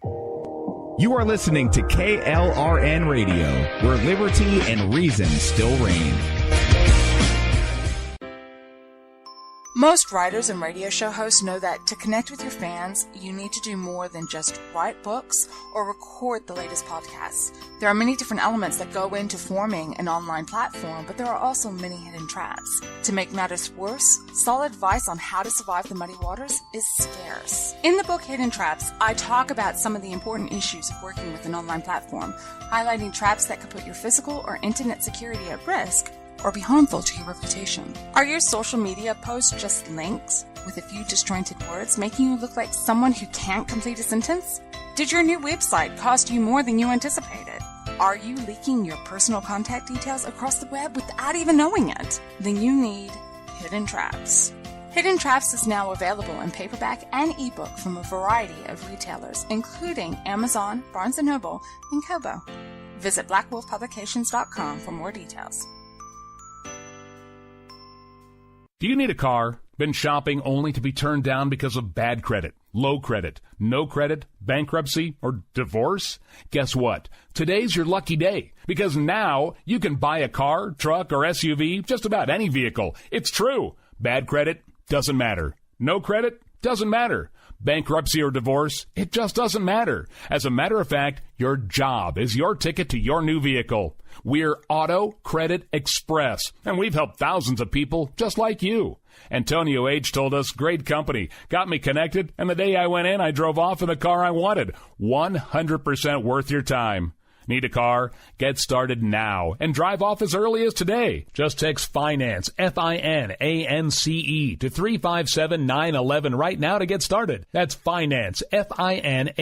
You are listening to KLRN Radio, where liberty and reason still reign. Most writers and radio show hosts know that to connect with your fans, you need to do more than just write books or record the latest podcasts. There are many different elements that go into forming an online platform, but there are also many hidden traps. To make matters worse, solid advice on how to survive the muddy waters is scarce. In the book Hidden Traps, I talk about some of the important issues of working with an online platform, highlighting traps that could put your physical or internet security at risk or be harmful to your reputation. Are your social media posts just links with a few disjointed words, making you look like someone who can't complete a sentence? Did your new website cost you more than you anticipated? Are you leaking your personal contact details across the web without even knowing it? Then you need Hidden Traps. Hidden Traps is now available in paperback and ebook from a variety of retailers, including Amazon, Barnes & Noble, and Kobo. Visit blackwolfpublications.com for more details. Do you need a car? Been shopping only to be turned down because of bad credit, low credit, no credit, bankruptcy, or divorce? Guess what? Today's your lucky day, because now you can buy a car, truck, or SUV, just about any vehicle. It's true. Bad credit doesn't matter. No credit doesn't matter. Bankruptcy or divorce, it just doesn't matter. As a matter of fact, your job is your ticket to your new vehicle. We're Auto Credit Express, and we've helped thousands of people just like you. Antonio H. told us, great company, got me connected, and the day I went in, I drove off in the car I wanted. 100% worth your time. Need a car? Get started now and drive off as early as today. Just text FINANCE, FINANCE, to 357-911 right now to get started. That's FINANCE, FINANCE,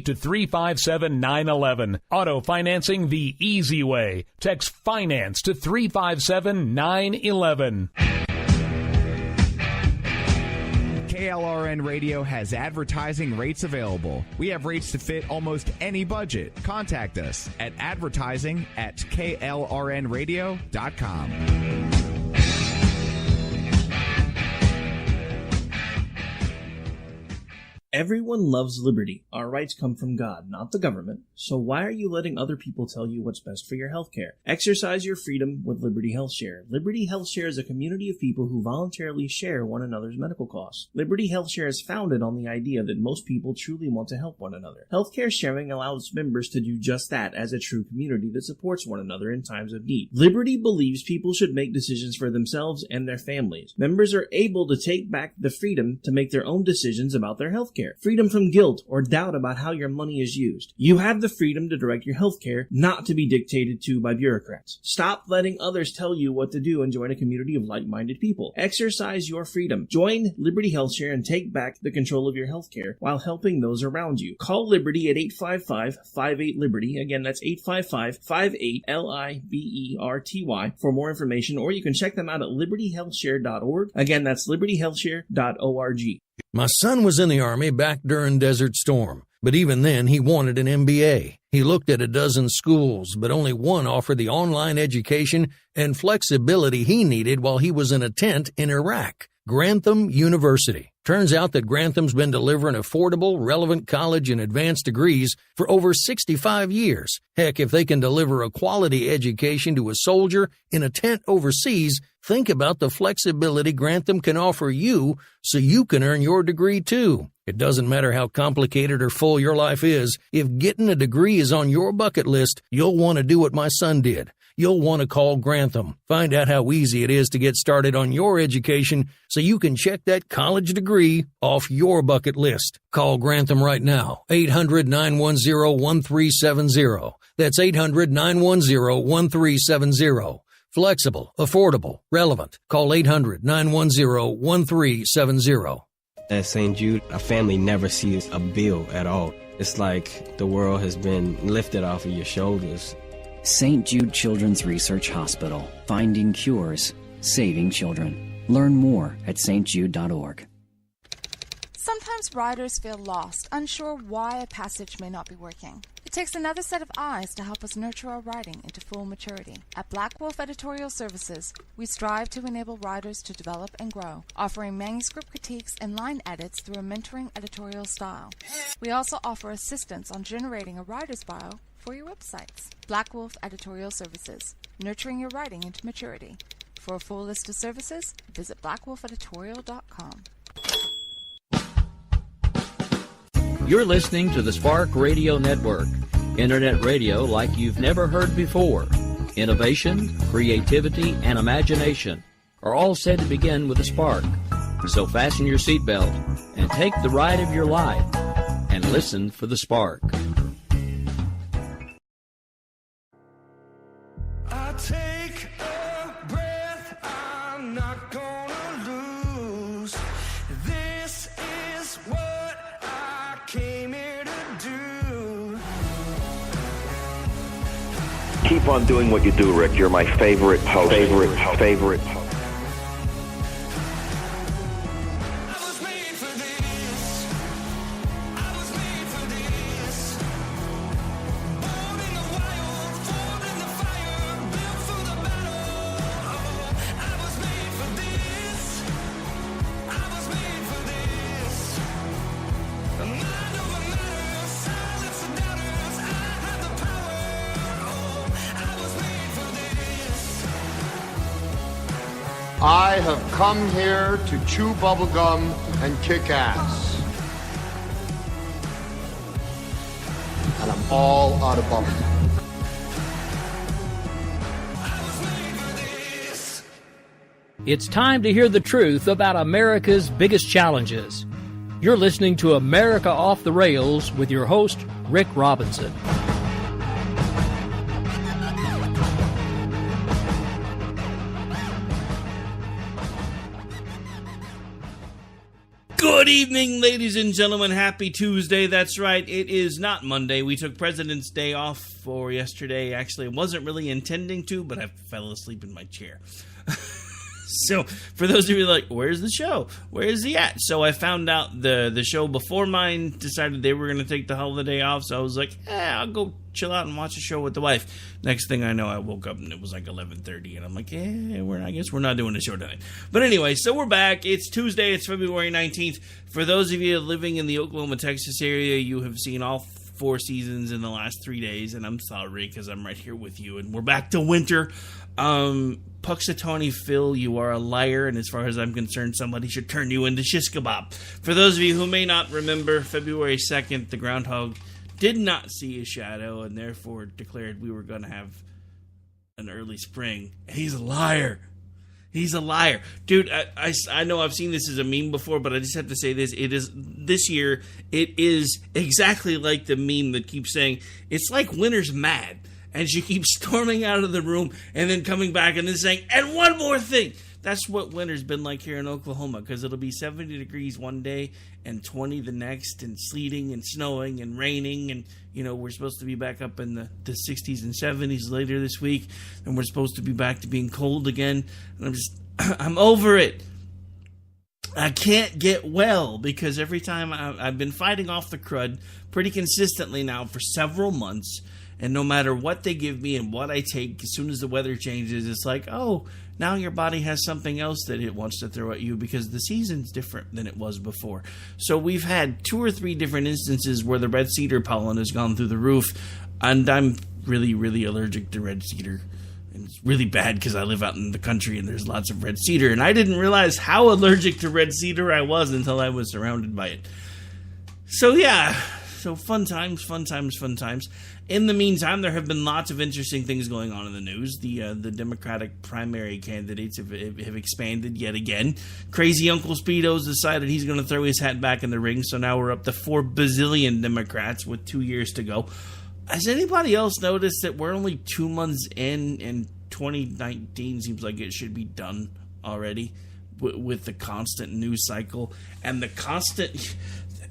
to 357-911. Auto financing the easy way. Text FINANCE to 357-911. KLRN Radio has advertising rates available. We have rates to fit almost any budget. Contact us at advertising@klrnradio.com. Everyone loves liberty. Our rights come from God, not the government. So why are you letting other people tell you what's best for your health care? Exercise your freedom with Liberty Health Share. Liberty Health Share is a community of people who voluntarily share one another's medical costs. Liberty Health Share is founded on the idea that most people truly want to help one another. Healthcare sharing allows members to do just that as a true community that supports one another in times of need. Liberty believes people should make decisions for themselves and their families. Members are able to take back the freedom to make their own decisions about their health care. Freedom from guilt or doubt about how your money is used. You have the freedom to direct your health care, not to be dictated to by bureaucrats. Stop letting others tell you what to do and join a community of like-minded people. Exercise your freedom. Join Liberty Health Share and take back the control of your health care while helping those around you. Call Liberty at 855-58-LIBERTY. Again, that's 855-58-LIBERTY for more information, or you can check them out at libertyhealthshare.org. Again, that's libertyhealthshare.org. My son was in the Army back during Desert Storm, but even then he wanted an MBA. He looked at a dozen schools, but only one offered the online education and flexibility he needed while he was in a tent in Iraq. Grantham University. Turns out that Grantham's been delivering affordable, relevant college and advanced degrees for over 65 years. Heck, if they can deliver a quality education to a soldier in a tent overseas, think about the flexibility Grantham can offer you so you can earn your degree too. It doesn't matter how complicated or full your life is. If getting a degree is on your bucket list, you'll want to do what my son did. You'll want to call Grantham. Find out how easy it is to get started on your education so you can check that college degree off your bucket list. Call Grantham right now, 800-910-1370. That's 800-910-1370. Flexible, affordable, relevant. Call 800-910-1370. At St. Jude, a family never sees a bill at all. It's like the world has been lifted off of your shoulders. St. Jude Children's Research Hospital. Finding cures. Saving children. Learn more at stjude.org. Sometimes writers feel lost, unsure why a passage may not be working. It takes another set of eyes to help us nurture our writing into full maturity. At Black Wolf Editorial Services, we strive to enable writers to develop and grow, offering manuscript critiques and line edits through a mentoring editorial style. We also offer assistance on generating a writer's bio for your websites. Black Wolf Editorial Services, nurturing your writing into maturity. For a full list of services, visit blackwolfeditorial.com. You're listening to the Spark Radio Network, internet radio like you've never heard before. Innovation, creativity, and imagination are all said to begin with a spark. So fasten your seatbelt and take the ride of your life and listen for the spark. I take a breath, I'm not gonna lose. This is what I came here to do. Keep on doing what you do, Rick. You're my favorite host. Favorite host. I have come here to chew bubblegum and kick ass. And I'm all out of bubblegum. It's time to hear the truth about America's biggest challenges. You're listening to America Off the Rails with your host, Rick Robinson. Good evening, ladies and gentlemen. Happy Tuesday. That's right. It is not Monday. We took President's Day off for yesterday. Actually, I wasn't really intending to, but I fell asleep in my chair. So, for those of you like, where's the show? Where is he at? So, I found out the show before mine decided they were going to take the holiday off. So, I was like, I'll go chill out and watch a show with the wife. Next thing I know, I woke up and it was like 11:30. And I'm like, I guess we're not doing a show tonight. But anyway, so we're back. It's Tuesday. It's February 19th. For those of you living in the Oklahoma, Texas area, you have seen all 4 seasons in the last 3 days. And I'm sorry because I'm right here with you. And we're back to winter. Puxatawny Phil, you are a liar, and as far as I'm concerned, somebody should turn you into shish kebab. For those of you who may not remember, February 2nd, the groundhog did not see a shadow, and therefore declared we were going to have an early spring. He's a liar. He's a liar. Dude, I know I've seen this as a meme before, but I just have to say this. This year, it is exactly like the meme that keeps saying, it's like winter's mad. And she keeps storming out of the room and then coming back and then saying, and one more thing. That's what winter's been like here in Oklahoma, because it'll be 70 degrees one day and 20 the next, and sleeting and snowing and raining. And, we're supposed to be back up in the 60s and 70s later this week. And we're supposed to be back to being cold again. And I'm over it. I can't get well because every time I've been fighting off the crud pretty consistently now for several months. And no matter what they give me and what I take, as soon as the weather changes, it's like, oh, now your body has something else that it wants to throw at you because the season's different than it was before. So we've had 2 or 3 different instances where the red cedar pollen has gone through the roof, and I'm really, really allergic to red cedar. And it's really bad because I live out in the country and there's lots of red cedar, and I didn't realize how allergic to red cedar I was until I was surrounded by it. So yeah, fun times. In the meantime, there have been lots of interesting things going on in the news. The Democratic primary candidates have expanded yet again. Crazy Uncle Speedo's decided he's going to throw his hat back in the ring, so now we're up to 4 bazillion Democrats with 2 years to go. Has anybody else noticed that we're only 2 months in, and 2019 seems like it should be done already with the constant news cycle and the constant...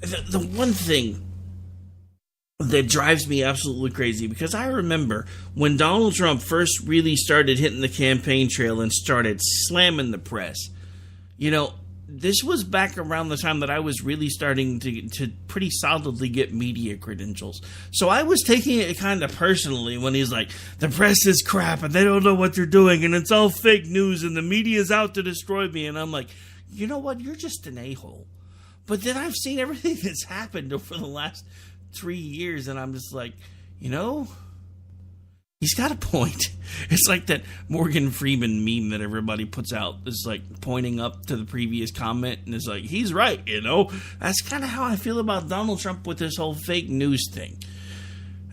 The one thing that drives me absolutely crazy, because I remember when Donald Trump first really started hitting the campaign trail and started slamming the press, this was back around the time that I was really starting to pretty solidly get media credentials. So I was taking it kind of personally when he's like, the press is crap and they don't know what they're doing and it's all fake news and the media's out to destroy me. And I'm like, you know what? You're just an a-hole. But then I've seen everything that's happened over the last 3 years and I'm just like, you know, he's got a point. It's like that Morgan Freeman meme that everybody puts out. It's like pointing up to the previous comment and it's like, he's right, you know? That's kind of how I feel about Donald Trump with this whole fake news thing.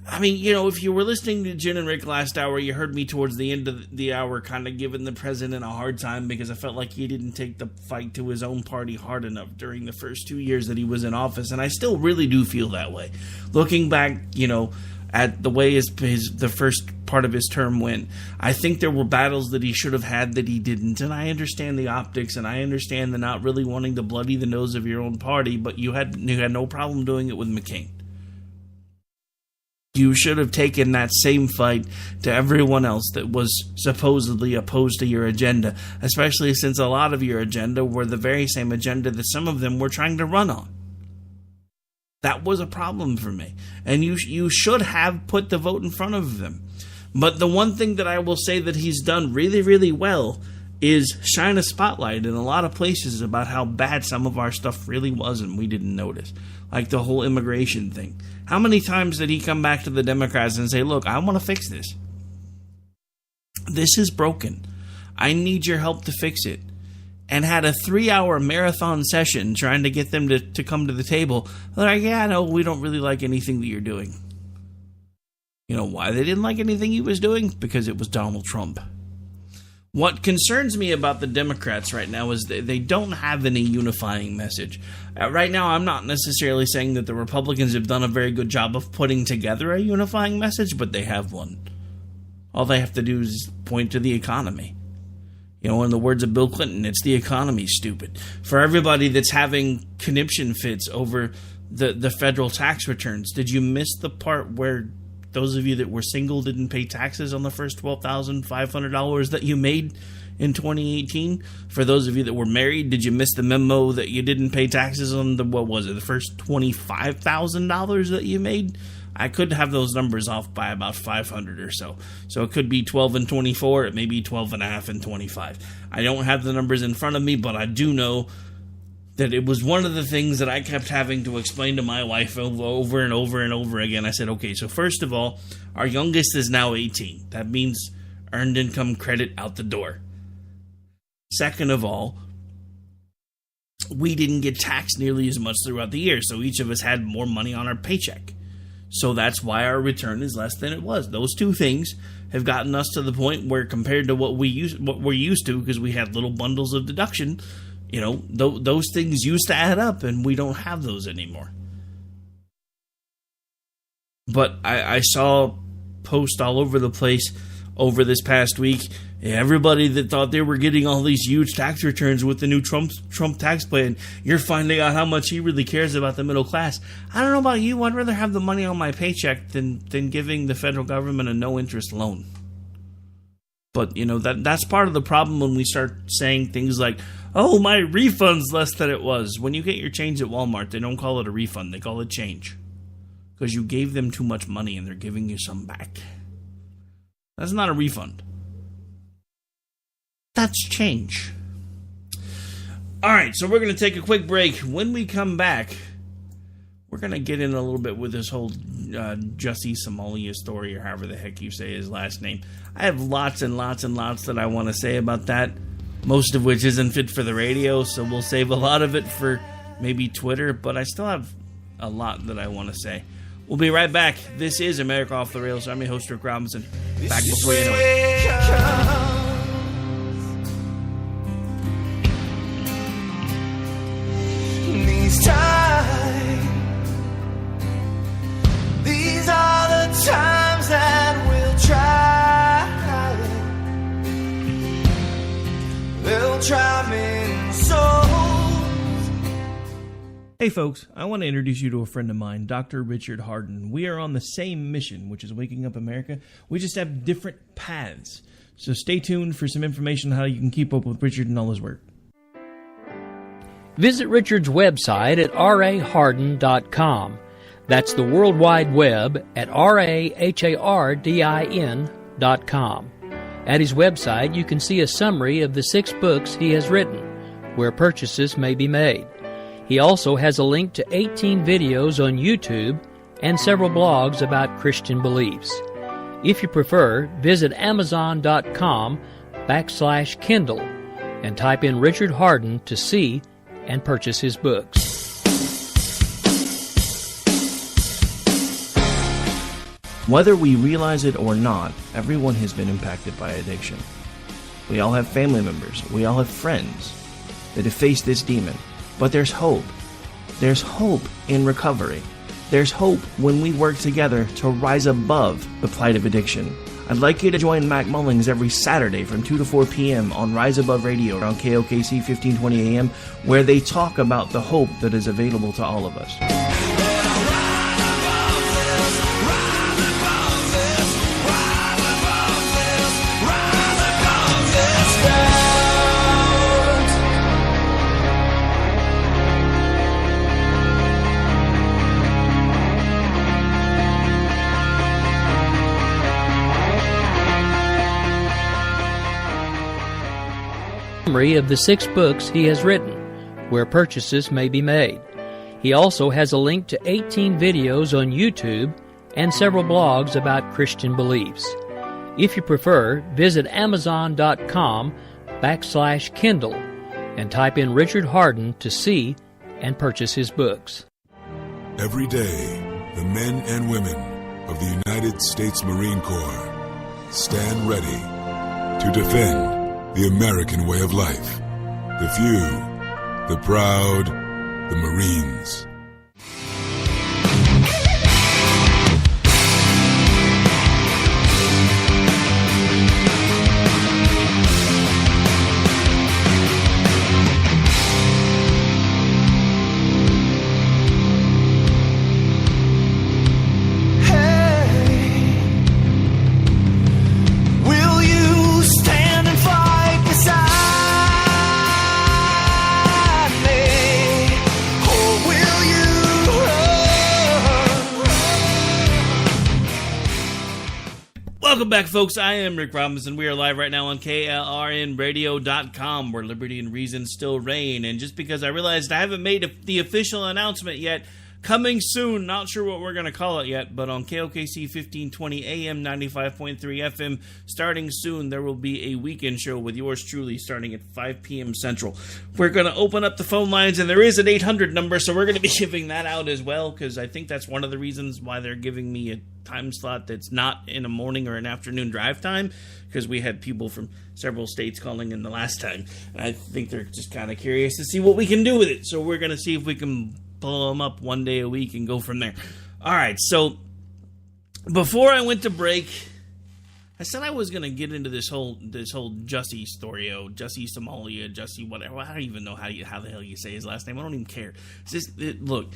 I mean, you know, if you were listening to Jen and Rick last hour, you heard me towards the end of the hour kind of giving the president a hard time because I felt like he didn't take the fight to his own party hard enough during the first 2 years that he was in office. And I still really do feel that way. Looking back, you know, at the way the first part of his term went, I think there were battles that he should have had that he didn't. And I understand the optics, and I understand the not really wanting to bloody the nose of your own party, but you had no problem doing it with McCain. You should have taken that same fight to everyone else that was supposedly opposed to your agenda, especially since a lot of your agenda were the very same agenda that some of them were trying to run on. That was a problem for me. And you should have put the vote in front of them. But the one thing that I will say that he's done really, really well is shine a spotlight in a lot of places about how bad some of our stuff really was and we didn't notice. Like the whole immigration thing. How many times did he come back to the Democrats and say, look, I want to fix this. This is broken. I need your help to fix it. And had a 3-hour marathon session trying to get them to come to the table. They're like, yeah, no, we don't really like anything that you're doing. You know why they didn't like anything he was doing? Because it was Donald Trump. What concerns me about the Democrats right now is they don't have any unifying message. Right now, I'm not necessarily saying that the Republicans have done a very good job of putting together a unifying message, but they have one. All they have to do is point to the economy. You know, in the words of Bill Clinton, it's the economy, stupid. For everybody that's having conniption fits over the federal tax returns, did you miss the part where those of you that were single didn't pay taxes on the first $12,500 that you made in 2018? For those of you that were married, did you miss the memo that you didn't pay taxes on the first $25,000 that you made? I could have those numbers off by about 500 or so. So it could be 12 and 24, it may be 12 and a half and 25. I don't have the numbers in front of me, but I do know that it was one of the things that I kept having to explain to my wife over and over and over again. I said, okay, so first of all, our youngest is now 18. That means earned income credit out the door. Second of all, we didn't get taxed nearly as much throughout the year, so each of us had more money on our paycheck. So that's why our return is less than it was. Those two things have gotten us to the point where compared to what we're used to, because we had little bundles of deduction, you know, those things used to add up, and we don't have those anymore. But I saw posts all over the place over this past week. Everybody that thought they were getting all these huge tax returns with the new Trump tax plan, you're finding out how much he really cares about the middle class. I don't know about you. I'd rather have the money on my paycheck than giving the federal government a no-interest loan. But, you know, that's part of the problem when we start saying things like, oh, my refund's less than it was. When you get your change at Walmart, they don't call it a refund. They call it change. Because you gave them too much money and they're giving you some back. That's not a refund. That's change. All right, so we're going to take a quick break. When we come back, we're going to get in a little bit with this whole Jussie Somalia story, or however the heck you say his last name. I have lots and lots and lots that I want to say about that, most of which isn't fit for the radio, so we'll save a lot of it for maybe Twitter, but I still have a lot that I want to say. We'll be right back. This is America Off the Rails. I'm your host, Rick Robinson. Back before you know it. These are the times that we'll try. They'll try many souls. Hey folks, I want to introduce you to a friend of mine, Dr. Richard Harden. We are on the same mission, which is waking up America. We just have different paths. So stay tuned for some information on how you can keep up with Richard and all his work. Visit Richard's website at rahardin.com. That's the World Wide Web at rahardin.com. At his website, you can see a summary of the 6 books he has written, where purchases may be made. He also has a link to 18 videos on YouTube and several blogs about Christian beliefs. If you prefer, visit amazon.com/Kindle and type in Richard Hardin to see and purchase his books. Whether we realize it or not, everyone has been impacted by addiction. We all have family members, we all have friends that have faced this demon. But there's hope. There's hope in recovery. There's hope when we work together to rise above the plight of addiction. I'd like you to join Mac Mullings every Saturday from 2 to 4 p.m. on Rise Above Radio on KOKC 1520 AM, where they talk about the hope that is available to all of us. Summary of the 6 books he has written, where purchases may be made. He also has a link to 18 videos on YouTube and several blogs about Christian beliefs. If you prefer, visit amazon.com/Kindle and type in Richard Hardin to see and purchase his books. Every day, the men and women of the United States Marine Corps stand ready to defend the American way of life. The few, the proud, the Marines. Welcome back, folks. I am Rick Robinson. We are live right now on KLRNradio.com, where liberty and reason still reign. And just because I realized I haven't made the official announcement yet, coming soon, not sure what we're going to call it yet, but on KOKC 1520 AM 95.3 FM, starting soon, there will be a weekend show with yours truly starting at 5 p.m. Central. We're going to open up the phone lines, and there is an 800 number, so we're going to be giving that out as well, because I think that's one of the reasons why they're giving me a time slot that's not in a morning or an afternoon drive time, because we had people from several states calling in the last time, and I think they're just kind of curious to see what we can do with it, so we're going to see if we can pull them up one day a week and go from there. All right, so before I went to break, I said I was going to get into this whole Jussie story, Jussie Somalia, Jussie whatever. I don't even know how the hell you say his last name. I don't even care. Look,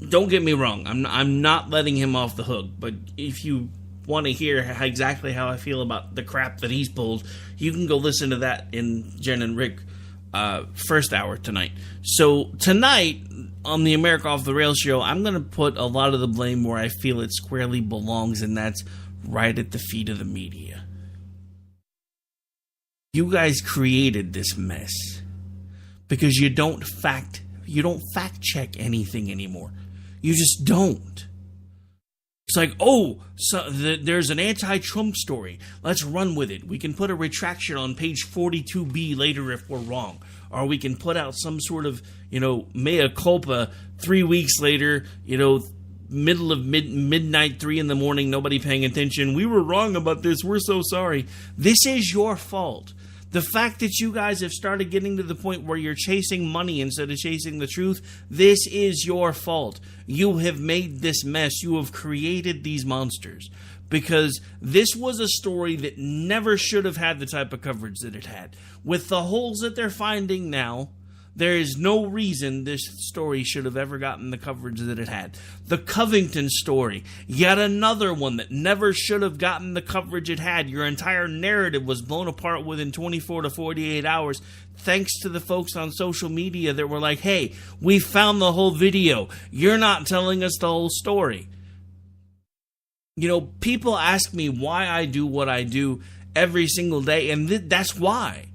don't get me wrong. I'm not letting him off the hook, but if you want to hear exactly how I feel about the crap that he's pulled, you can go listen to that in Jen and Rick first hour tonight. So tonight on the America Off the Rails show, I'm going to put a lot of the blame where I feel it squarely belongs, and that's right at the feet of the media. You guys created this mess because you don't fact check anything anymore. You just don't. It's like, there's an anti-Trump story. Let's run with it. We can put a retraction on page 42B later if we're wrong. Or we can put out some sort of, mea culpa 3 weeks later, middle of midnight, 3 a.m, nobody paying attention. We were wrong about this. We're so sorry. This is your fault. The fact that you guys have started getting to the point where you're chasing money instead of chasing the truth, this is your fault. You have made this mess. You have created these monsters. Because this was a story that never should have had the type of coverage that it had. With the holes that they're finding now, There is no reason this story should have ever gotten the coverage that it had. The Covington story, yet another one that never should have gotten the coverage it had. Your entire narrative was blown apart within 24 to 48 hours, thanks to the folks on social media that were like, hey, we found the whole video. You're not telling us the whole story. You know, people ask me why I do what I do every single day, and that's why.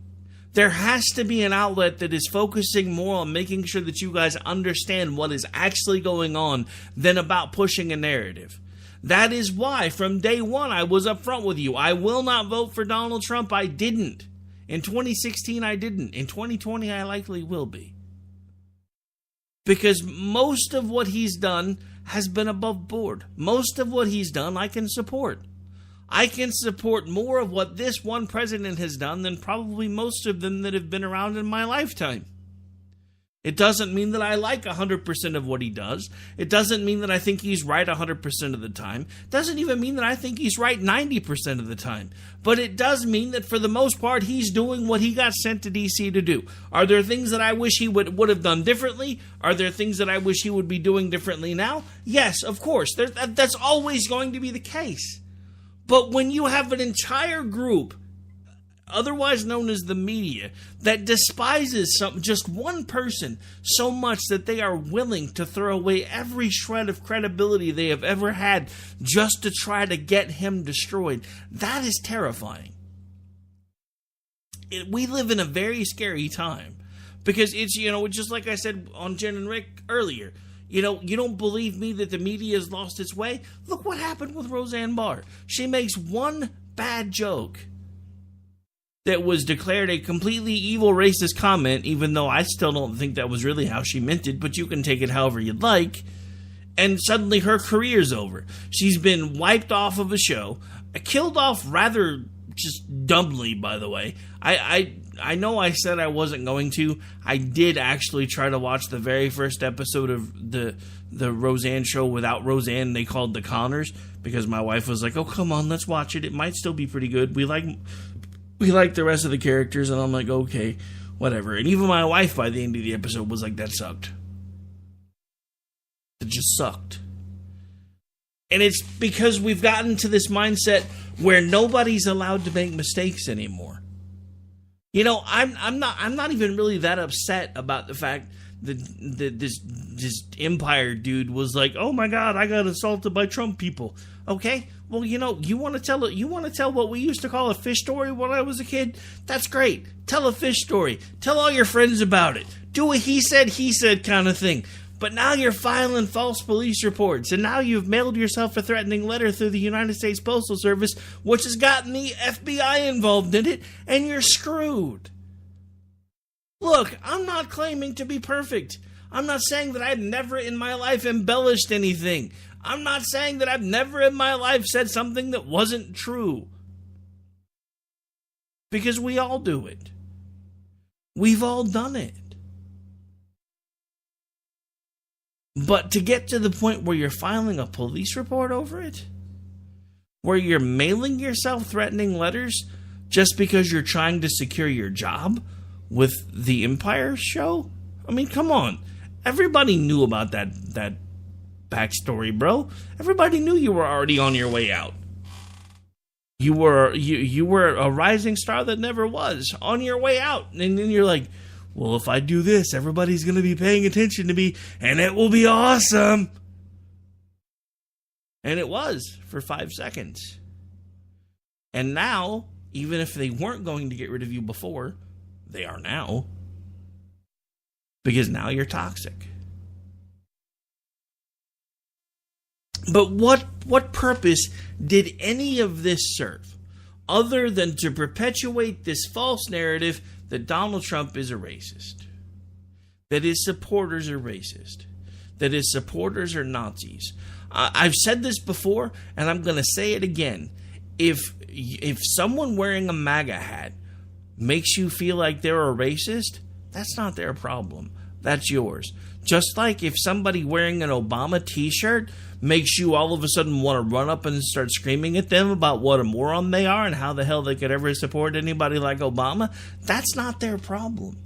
There has to be an outlet that is focusing more on making sure that you guys understand what is actually going on than about pushing a narrative. That is why, from day one, I was upfront with you. I will not vote for Donald Trump. I didn't. In 2016, I didn't. In 2020, I likely will be. Because most of what he's done has been above board. Most of what he's done, I can support. I can support more of what this one president has done than probably most of them that have been around in my lifetime. It doesn't mean that I like 100% of what he does. It doesn't mean that I think he's right 100% of the time. It doesn't even mean that I think he's right 90% of the time. But it does mean that for the most part, he's doing what he got sent to D.C. to do. Are there things that I wish he would have done differently? Are there things that I wish he would be doing differently now? Yes, of course. That's always going to be the case. But when you have an entire group, otherwise known as the media, that despises just one person so much that they are willing to throw away every shred of credibility they have ever had just to try to get him destroyed, that is terrifying. We live in a very scary time because it's, just like I said on Jen and Rick earlier, you don't believe me that the media has lost its way? Look what happened with Roseanne Barr. She makes one bad joke that was declared a completely evil racist comment, even though I still don't think that was really how she meant it, but you can take it however you'd like, and suddenly her career's over. She's been wiped off of a show, killed off rather just dumbly, by the way. I know I said I wasn't going to. I did actually try to watch the very first episode of the Roseanne show without Roseanne. They called The Connors because my wife was like, "Oh, come on, let's watch it. It might still be pretty good. We like the rest of the characters." And I'm like, "Okay, whatever." And even my wife by the end of the episode was like, "That sucked. It just sucked." And it's because we've gotten to this mindset where nobody's allowed to make mistakes anymore. I'm not even really that upset about the fact that this Empire dude was like, "Oh my God, I got assaulted by Trump people." Okay, well, you want to tell what we used to call a fish story when I was a kid? That's great. Tell a fish story. Tell all your friends about it. Do a he said kind of thing. But now you're filing false police reports, and now you've mailed yourself a threatening letter through the United States Postal Service, which has gotten the FBI involved in it, and you're screwed. Look, I'm not claiming to be perfect. I'm not saying that I've never in my life embellished anything. I'm not saying that I've never in my life said something that wasn't true. Because we all do it. We've all done it. But to get to the point where you're filing a police report over it, where you're mailing yourself threatening letters just because you're trying to secure your job with the Empire show? I mean, come on. Everybody knew about that backstory, bro. Everybody knew you were already on your way out. You were a rising star that never was, on your way out. And then you're like, well, if I do this, everybody's going to be paying attention to me, and it will be awesome. And it was for 5 seconds. And now, even if they weren't going to get rid of you before, they are now. Because now you're toxic. But what purpose did any of this serve, other than to perpetuate this false narrative that Donald Trump is a racist, that his supporters are racist, that his supporters are Nazis? I've said this before, and I'm going to say it again. If someone wearing a MAGA hat makes you feel like they're a racist, that's not their problem. That's yours. Just like if somebody wearing an Obama t-shirt makes you all of a sudden want to run up and start screaming at them about what a moron they are and how the hell they could ever support anybody like Obama, that's not their problem.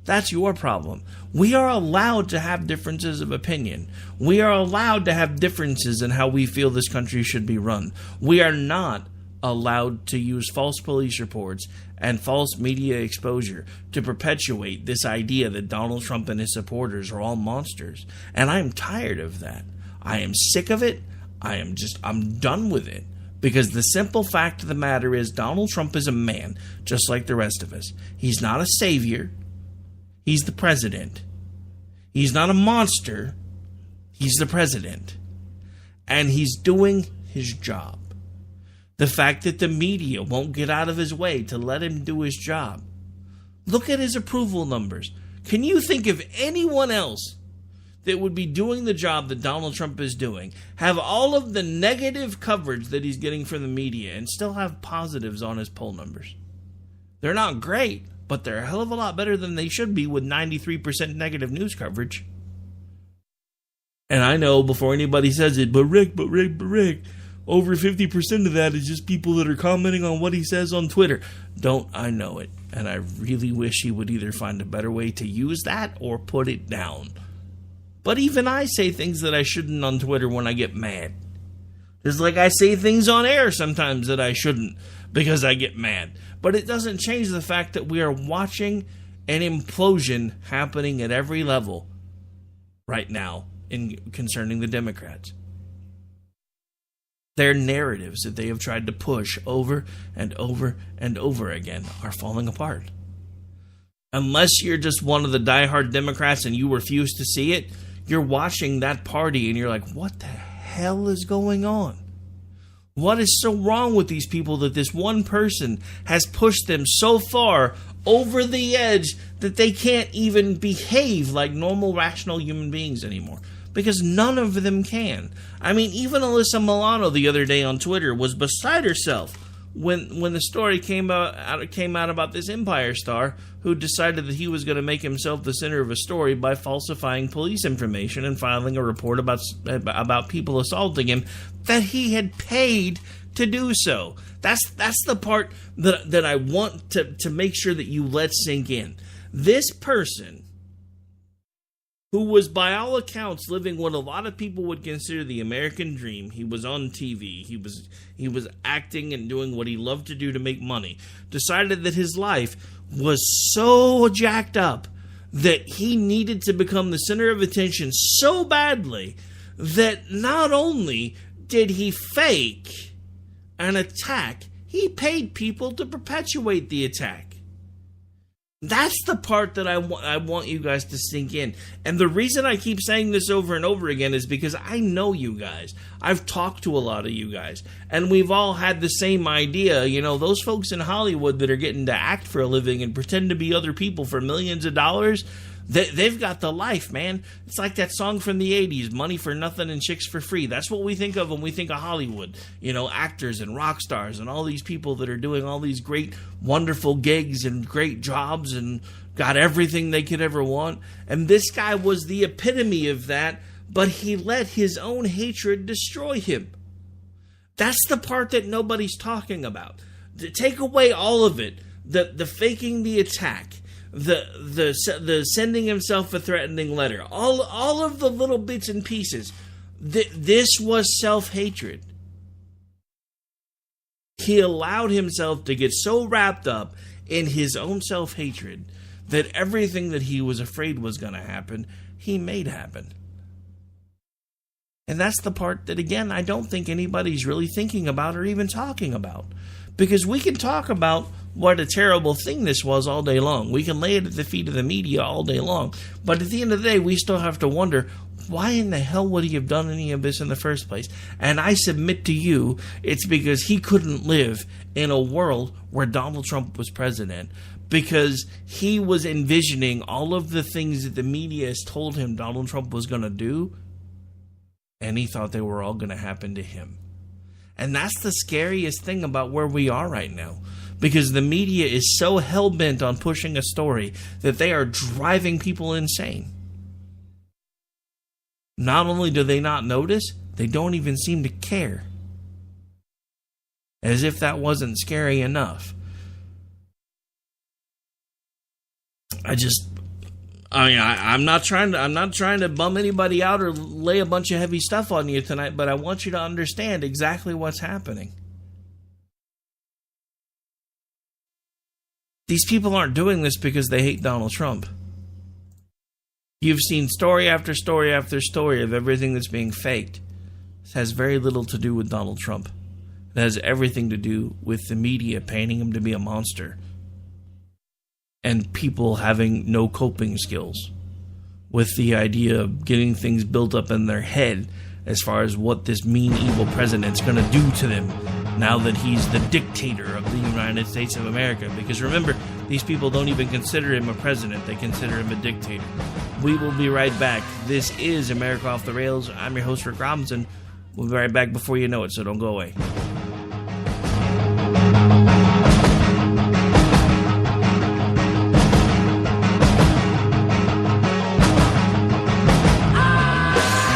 That's your problem. We are allowed to have differences of opinion. We are allowed to have differences in how we feel this country should be run. We are not allowed to use false police reports and false media exposure to perpetuate this idea that Donald Trump and his supporters are all monsters. And I'm tired of that. I am sick of it. I'm done with it. Because the simple fact of the matter is Donald Trump is a man, just like the rest of us. He's not a savior. He's the president. He's not a monster. He's the president. And he's doing his job. The fact that the media won't get out of his way to let him do his job. Look at his approval numbers. Can you think of anyone else that would be doing the job that Donald Trump is doing, have all of the negative coverage that he's getting from the media, and still have positives on his poll numbers? They're not great, but they're a hell of a lot better than they should be with 93% negative news coverage. And I know before anybody says it, but Rick, over 50% of that is just people that are commenting on what he says on Twitter. Don't I know it? And I really wish he would either find a better way to use that or put it down. But even I say things that I shouldn't on Twitter when I get mad. Just like I say things on air sometimes that I shouldn't because I get mad. But it doesn't change the fact that we are watching an implosion happening at every level right now concerning the Democrats. Their narratives that they have tried to push over and over and over again are falling apart. Unless you're just one of the diehard Democrats and you refuse to see it, you're watching that party and you're like, what the hell is going on? What is so wrong with these people that this one person has pushed them so far over the edge that they can't even behave like normal, rational human beings anymore? Because none of them can. I mean, even Alyssa Milano the other day on Twitter was beside herself when the story came out about this Empire star who decided that he was going to make himself the center of a story by falsifying police information and filing a report about people assaulting him that he had paid to do so. That's the part that I want to make sure that you let sink in. This person, who was by all accounts living what a lot of people would consider the American dream. He was on TV. He was acting and doing what he loved to do to make money. Decided that his life was so jacked up that he needed to become the center of attention so badly that not only did he fake an attack, he paid people to perpetuate the attack. That's the part that I want you guys to sink in. And the reason I keep saying this over and over again is because I know you guys. I've talked to a lot of you guys. And we've all had the same idea. You know, those folks in Hollywood that are getting to act for a living and pretend to be other people for millions of dollars, they've got the life, man. It's like that song from the 80s, Money for Nothing and Chicks for Free. That's what we think of when we think of Hollywood. You know, actors and rock stars and all these people that are doing all these great, wonderful gigs and great jobs and got everything they could ever want. And this guy was the epitome of that, but he let his own hatred destroy him. That's the part that nobody's talking about. To take away all of it, the faking the attack, the sending himself a threatening letter, all of the little bits and pieces, this was self-hatred. He allowed himself to get so wrapped up in his own self-hatred that everything that he was afraid was going to happen, he made happen. And that's the part that, again, I don't think anybody's really thinking about or even talking about. Because we can talk about what a terrible thing this was all day long. We can lay it at the feet of the media all day long. But at the end of the day, we still have to wonder, why in the hell would he have done any of this in the first place? And I submit to you, it's because he couldn't live in a world where Donald Trump was president. Because he was envisioning all of the things that the media has told him Donald Trump was going to do, and he thought they were all going to happen to him. And that's the scariest thing about where we are right now. Because the media is so hell-bent on pushing a story that they are driving people insane. Not only do they not notice, they don't even seem to care. As if that wasn't scary enough. I mean, I'm not trying to bum anybody out or lay a bunch of heavy stuff on you tonight, but I want you to understand exactly what's happening. These people aren't doing this because they hate Donald Trump. You've seen story after story after story of everything that's being faked. This has very little to do with Donald Trump. It has everything to do with the media painting him to be a monster. And people having no coping skills with the idea of getting things built up in their head as far as what this mean, evil president's going to do to them now that he's the dictator of the United States of America. Because remember, these people don't even consider him a president. They consider him a dictator. We will be right back. This is America Off the Rails. I'm your host, Rick Robinson. We'll be right back before you know it, so don't go away.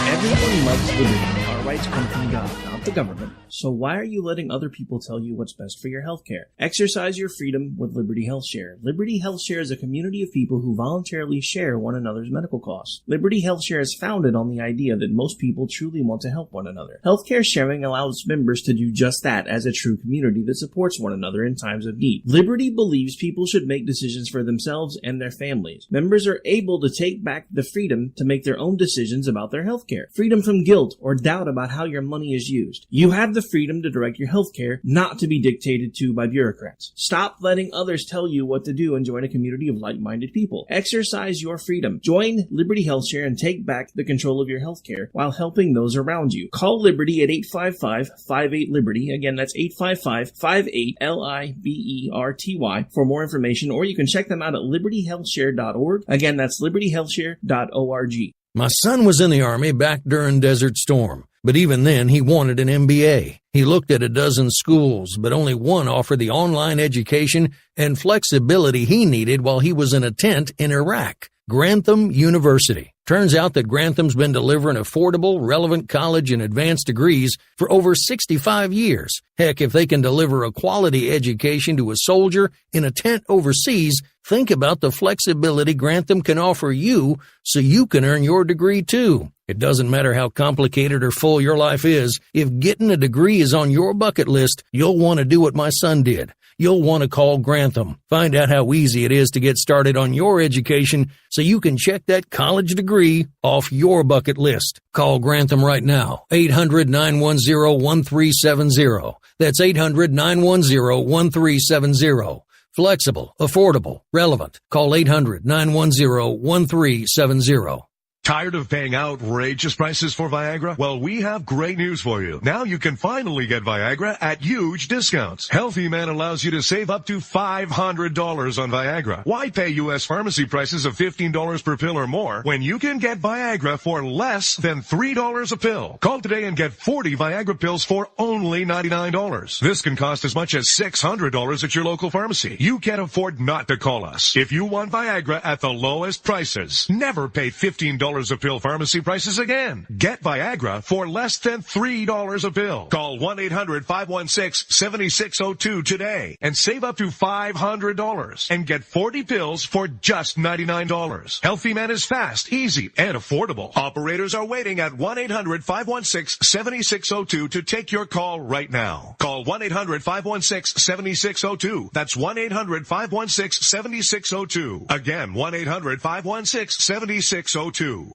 Everyone loves liberty. Our rights come from God, not the government. So why are you letting other people tell you what's best for your healthcare? Exercise your freedom with Liberty Health Share. Liberty Health Share is a community of people who voluntarily share one another's medical costs. Liberty Health Share is founded on the idea that most people truly want to help one another. Healthcare sharing allows members to do just that as a true community that supports one another in times of need. Liberty believes people should make decisions for themselves and their families. Members are able to take back the freedom to make their own decisions about their healthcare. Freedom from guilt or doubt about how your money is used. You have the freedom to direct your healthcare, not to be dictated to by bureaucrats. Stop letting others tell you what to do and join a community of like-minded people. Exercise your freedom. Join Liberty Health Share and take back the control of your healthcare while helping those around you. Call Liberty at 855-58-LIBERTY. Again, that's 855-58-LIBERTY for more information, or you can check them out at libertyhealthshare.org. Again, that's libertyhealthshare.org. My son was in the Army back during Desert Storm, but even then he wanted an MBA. He looked at a dozen schools, but only one offered the online education and flexibility he needed while he was in a tent in Iraq. Grantham University. Turns out that Grantham's been delivering affordable, relevant college and advanced degrees for over 65 years. Heck, if they can deliver a quality education to a soldier in a tent overseas, think about the flexibility Grantham can offer you so you can earn your degree too. It doesn't matter how complicated or full your life is. If getting a degree is on your bucket list, you'll want to do what my son did. You'll want to call Grantham. Find out how easy it is to get started on your education so you can check that college degree off your bucket list. Call Grantham right now. 800-910-1370. That's 800-910-1370. Flexible, affordable, relevant. Call 800-910-1370. Tired of paying outrageous prices for Viagra? Well, we have great news for you. Now you can finally get Viagra at huge discounts. Healthy Man allows you to save up to $500 on Viagra. Why pay U.S. pharmacy prices of $15 per pill or more when you can get Viagra for less than $3 a pill? Call today and get 40 Viagra pills for only $99. This can cost as much as $600 at your local pharmacy. You can't afford not to call us. If you want Viagra at the lowest prices, never pay $15 a pill pharmacy prices again. Get Viagra for less than $3 a pill. Call 1-800-516-7602 today and save up to $500 and get 40 pills for just $99. Healthy Man is fast, easy, and affordable. Operators are waiting at 1-800-516-7602 to take your call right now. Call 1-800-516-7602. That's 1-800-516-7602. Again, 1-800-516-7602.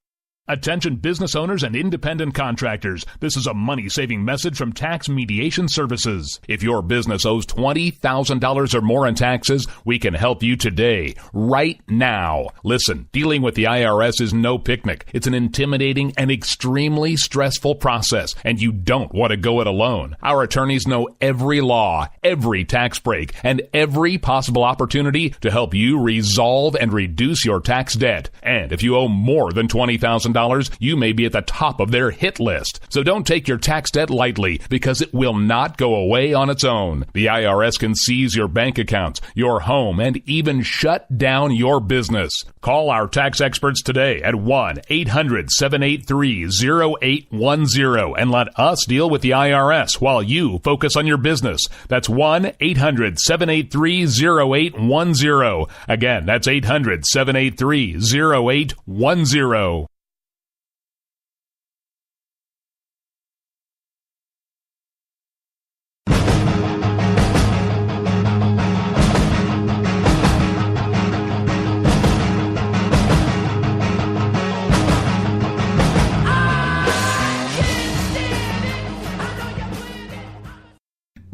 Attention business owners and independent contractors. This is a money-saving message from Tax Mediation Services. If your business owes $20,000 or more in taxes, we can help you today, right now. Listen, dealing with the IRS is no picnic. It's an intimidating and extremely stressful process, and you don't want to go it alone. Our attorneys know every law, every tax break, and every possible opportunity to help you resolve and reduce your tax debt. And if you owe more than $20,000, you may be at the top of their hit list. So don't take your tax debt lightly, because it will not go away on its own. The IRS can seize your bank accounts, your home, and even shut down your business. Call our tax experts today at 1-800-783-0810 and let us deal with the IRS while you focus on your business. That's 1-800-783-0810. Again, that's 800-783-0810.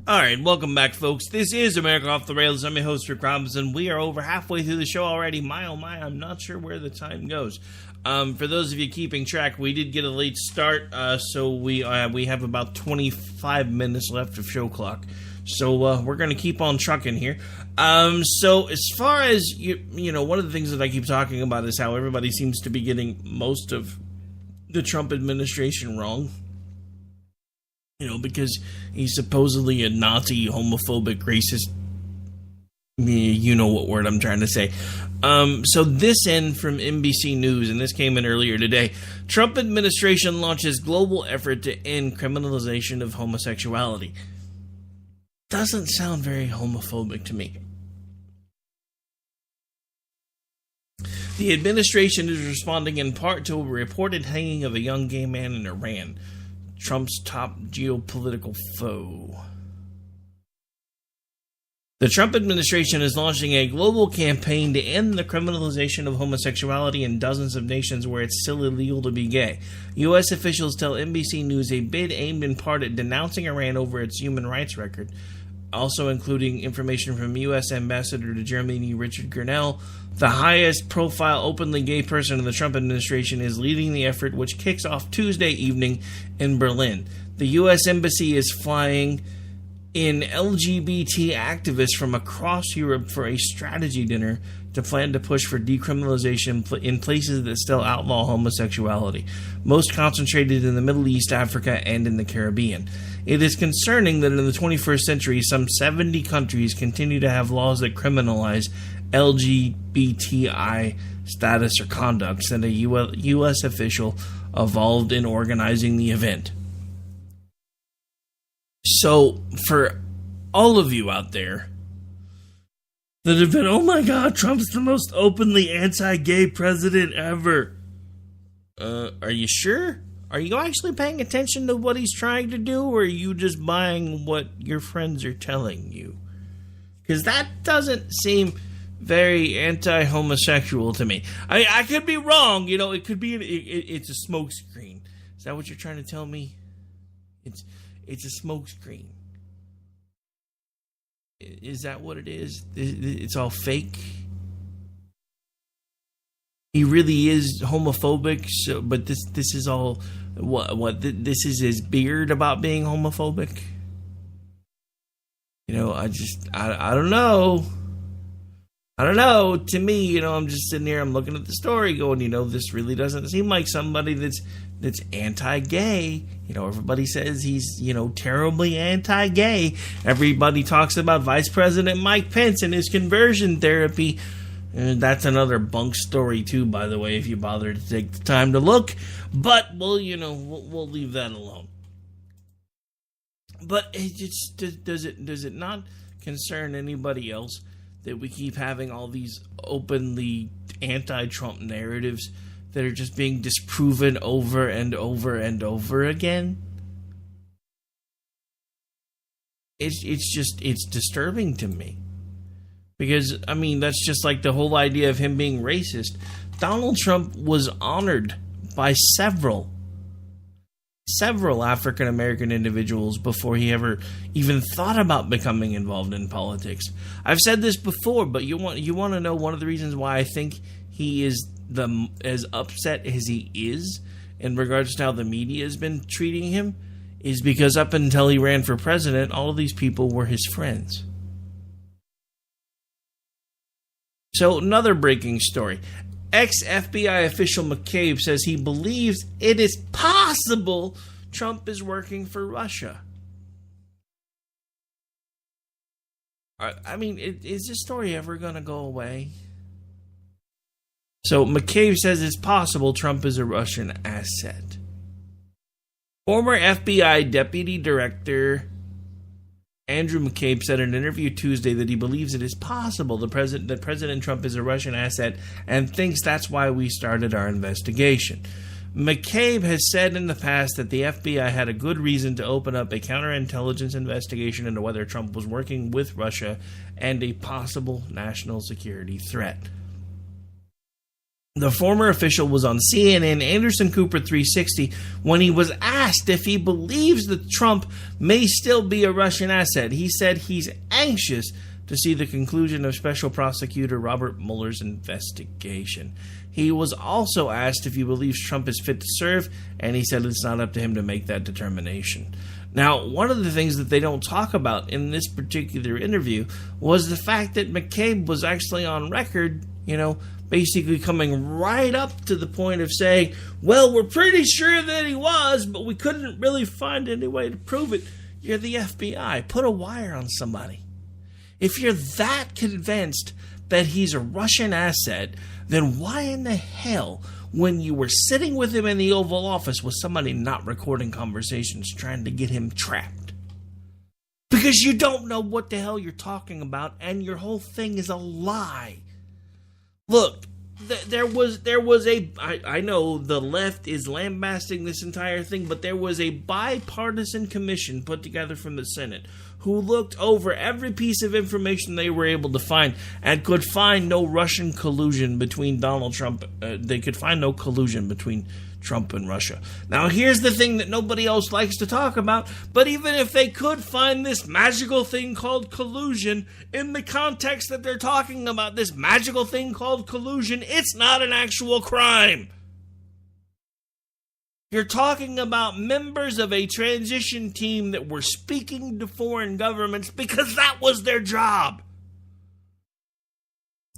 All right, welcome back, folks. This is America Off the Rails. I'm your host, Rick Robinson. We are over halfway through the show already. My, oh my, I'm not sure where the time goes. For those of you keeping track, we did get a late start, so we have about 25 minutes left of show clock. So we're going to keep on trucking here. So as far as, you know, one of the things that I keep talking about is how everybody seems to be getting most of the Trump administration wrong. You know, because he's supposedly a Nazi, homophobic, racist. You know what word I'm trying to say. So this in from NBC News, and this came in earlier today. Trump administration launches global effort to end criminalization of homosexuality. Doesn't sound very homophobic to me. The administration is responding in part to a reported hanging of a young gay man in Iran, Trump's top geopolitical foe. The Trump administration is launching a global campaign to end the criminalization of homosexuality in dozens of nations where it's still illegal to be gay. U.S. officials tell NBC News a bid aimed in part at denouncing Iran over its human rights record, also including information from U.S. Ambassador to Germany Richard Grenell. The highest profile openly gay person in the Trump administration is leading the effort, which kicks off Tuesday evening in Berlin. The U.S. Embassy is flying in LGBT activists from across Europe for a strategy dinner to plan to push for decriminalization in places that still outlaw homosexuality, most concentrated in the Middle East, Africa, and in the Caribbean. It is concerning that in the 21st century, some 70 countries continue to have laws that criminalize LGBTI status or conduct, said a U.S. official involved in organizing the event. So, for all of you out there that have been, oh my god, Trump's the most openly anti-gay president ever. Are you sure? Are you actually paying attention to what he's trying to do, or are you just buying what your friends are telling you? Because that doesn't seem very anti-homosexual to me. I could be wrong, you know, it could be, it's a smoke screen. Is that what you're trying to tell me? It's a smoke screen. Is that what it is? It's all fake? He really is homophobic, so, but this is all, this is his beard about being homophobic? You know, I don't know. I don't know. To me, you know, I'm just sitting here, I'm looking at the story going, you know, this really doesn't seem like somebody that's anti-gay. You know, everybody says he's, you know, terribly anti-gay. Everybody talks about Vice President Mike Pence and his conversion therapy. And that's another bunk story, too, by the way, if you bother to take the time to look. But, well, you know, we'll leave that alone. But does it not concern anybody else that we keep having all these openly anti-Trump narratives that are just being disproven over and over and over again? It's disturbing to me. Because, I mean, that's just like the whole idea of him being racist. Donald Trump was honored by several African-American individuals before he ever even thought about becoming involved in politics. I've said this before, but you want to know one of the reasons why I think he is as upset as he is in regards to how the media has been treating him is because up until he ran for president, all of these people were his friends. So, another breaking story. Ex-FBI official McCabe says he believes it is possible Trump is working for Russia. I mean, is this story ever going to go away? So McCabe says it's possible Trump is a Russian asset. Former FBI Deputy Director Andrew McCabe said in an interview Tuesday that he believes it is possible that President Trump is a Russian asset and thinks that's why we started our investigation. McCabe has said in the past that the FBI had a good reason to open up a counterintelligence investigation into whether Trump was working with Russia and a possible national security threat. The former official was on CNN Anderson Cooper 360 when he was asked if he believes that Trump may still be a Russian asset. He said he's anxious to see the conclusion of Special Prosecutor Robert Mueller's investigation. He was also asked if he believes Trump is fit to serve, and he said it's not up to him to make that determination. Now, one of the things that they don't talk about in this particular interview was the fact that McCabe was actually on record, basically coming right up to the point of saying, well, we're pretty sure that he was, but we couldn't really find any way to prove it. You're the FBI. Put a wire on somebody. If you're that convinced that he's a Russian asset, then why in the hell, when you were sitting with him in the Oval Office, was somebody not recording conversations trying to get him trapped? Because you don't know what the hell you're talking about, and your whole thing is a lie. Look, there was I know the left is lambasting this entire thing, but there was a bipartisan commission put together from the Senate who looked over every piece of information they were able to find and could find no Russian collusion between Donald Trump. They could find no collusion between Trump and Russia. Now, here's the thing that nobody else likes to talk about, but even if they could find this magical thing called collusion, in the context that they're talking about this magical thing called collusion, it's not an actual crime. You're talking about members of a transition team that were speaking to foreign governments because that was their job.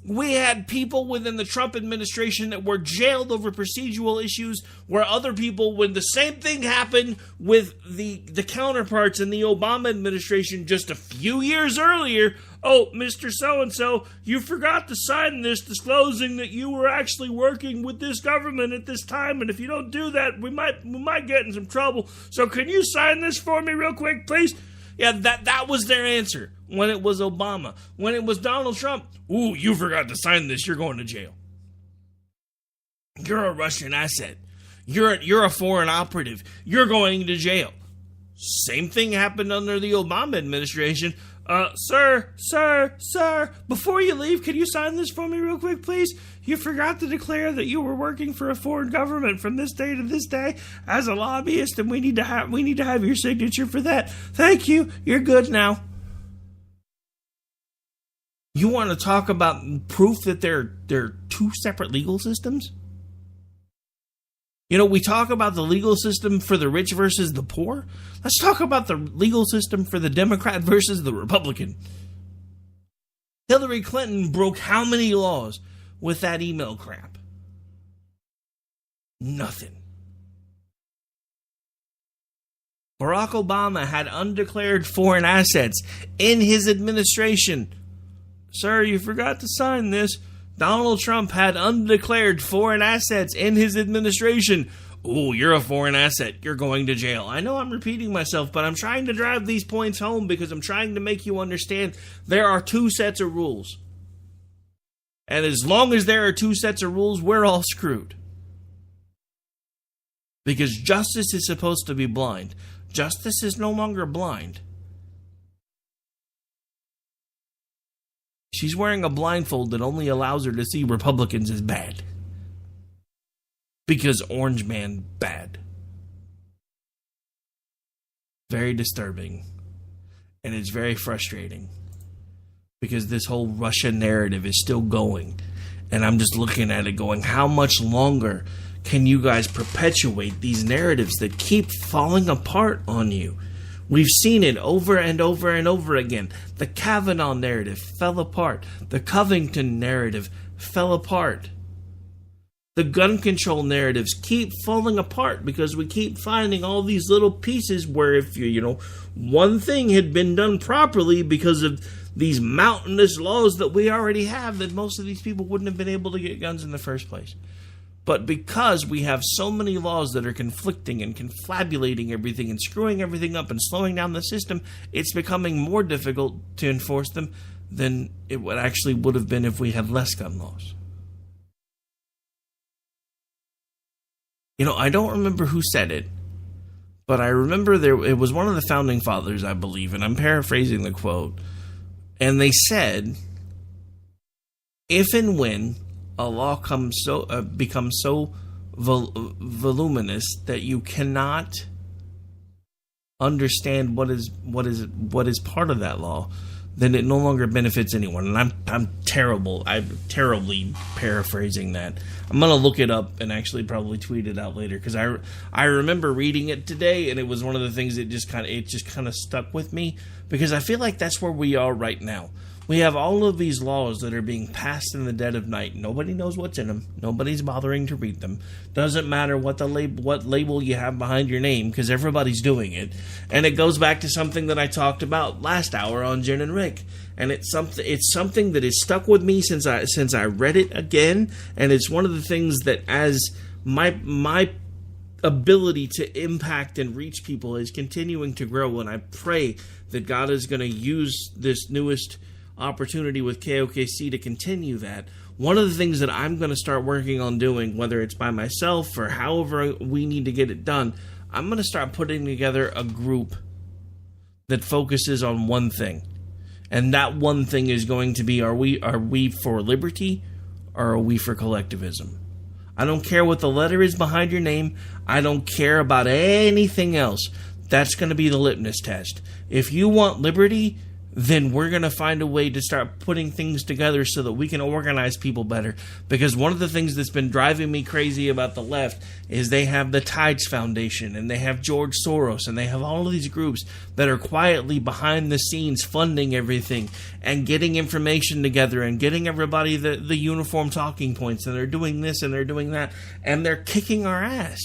We had people within the Trump administration that were jailed over procedural issues where other people, when the same thing happened with the counterparts in the Obama administration just a few years earlier, oh, Mr. So-and-so, you forgot to sign this disclosing that you were actually working with this government at this time, and if you don't do that, we might get in some trouble. So can you sign this for me real quick, please? Yeah, that was their answer when it was Obama. When it was Donald Trump, ooh, you forgot to sign this, you're going to jail. You're a Russian asset. You're a foreign operative. You're going to jail. Same thing happened under the Obama administration. Sir, before you leave, can you sign this for me real quick, please? You forgot to declare that you were working for a foreign government from this day to this day as a lobbyist, and we need to have your signature for that. Thank you. You're good now. You want to talk about proof that they're two separate legal systems? We talk about the legal system for the rich versus the poor. Let's talk about the legal system for the Democrat versus the Republican. Hillary Clinton broke how many laws with that email crap? Nothing. Barack Obama had undeclared foreign assets in his administration. Sir, you forgot to sign this. Donald Trump had undeclared foreign assets in his administration. Oh, you're a foreign asset. You're going to jail. I know I'm repeating myself, but I'm trying to drive these points home because I'm trying to make you understand there are two sets of rules. And as long as there are two sets of rules, we're all screwed. Because justice is supposed to be blind. Justice is no longer blind. She's wearing a blindfold that only allows her to see Republicans as bad. Because Orange Man bad. Very disturbing. And it's very frustrating. Because this whole Russia narrative is still going. And I'm just looking at it going, how much longer can you guys perpetuate these narratives that keep falling apart on you? We've seen it over and over and over again. The Kavanaugh narrative fell apart. The Covington narrative fell apart. The gun control narratives keep falling apart because we keep finding all these little pieces where if one thing had been done properly because of these mountainous laws that we already have, then most of these people wouldn't have been able to get guns in the first place. But because we have so many laws that are conflicting and confabulating everything and screwing everything up and slowing down the system, it's becoming more difficult to enforce them than it would have been if we had less gun laws. I don't remember who said it, but I remember it was one of the founding fathers, I believe, and I'm paraphrasing the quote. And they said, if and when a law becomes so voluminous that you cannot understand what is part of that law, then it no longer benefits anyone. And I'm terribly paraphrasing that. I'm gonna look it up and actually probably tweet it out later, because I remember reading it today, and it was one of the things that just kind of stuck with me, because I feel like that's where we are right now. We have all of these laws that are being passed in the dead of night. Nobody knows what's in them. Nobody's bothering to read them. Doesn't matter what label you have behind your name, because everybody's doing it. And it goes back to something that I talked about last hour on Jen and Rick. And it's something that has stuck with me since I read it again. And it's one of the things that, as my ability to impact and reach people is continuing to grow, and I pray that God is going to use this newest opportunity with KOKC to continue that. One of the things that I'm going to start working on doing, whether it's by myself or however we need to get it done, I'm going to start putting together a group that focuses on one thing. And that one thing is going to be, are we for liberty, or are we for collectivism? I don't care what the letter is behind your name. I don't care about anything else. That's going to be the litmus test. If you want liberty, then we're going to find a way to start putting things together so that we can organize people better. Because one of the things that's been driving me crazy about the left is they have the Tides Foundation, and they have George Soros, and they have all of these groups that are quietly behind the scenes funding everything and getting information together and getting everybody the uniform talking points, and they're doing this and they're doing that, and they're kicking our ass.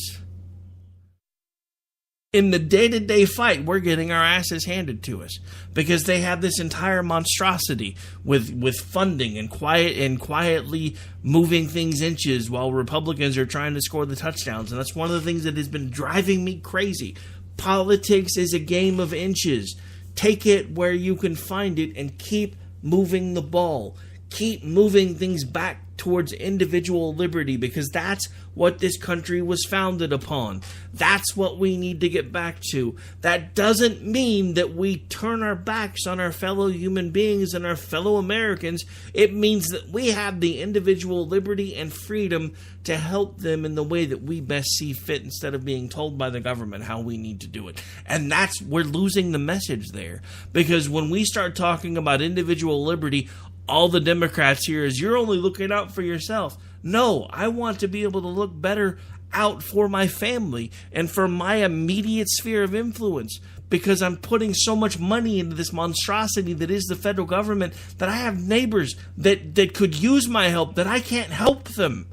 In the day-to-day fight, we're getting our asses handed to us because they have this entire monstrosity with funding and quietly moving things inches while Republicans are trying to score the touchdowns. And that's one of the things that has been driving me crazy. Politics is a game of inches. Take it where you can find it and keep moving the ball. Keep moving things back towards individual liberty, because that's what this country was founded upon. That's what we need to get back to. That doesn't mean that we turn our backs on our fellow human beings and our fellow Americans. It means that we have the individual liberty and freedom to help them in the way that we best see fit, instead of being told by the government how we need to do it. And we're losing the message there, because when we start talking about individual liberty, all the Democrats hear is, you're only looking out for yourself. No, I want to be able to look better out for my family and for my immediate sphere of influence, because I'm putting so much money into this monstrosity that is the federal government, that I have neighbors that could use my help, that I can't help them.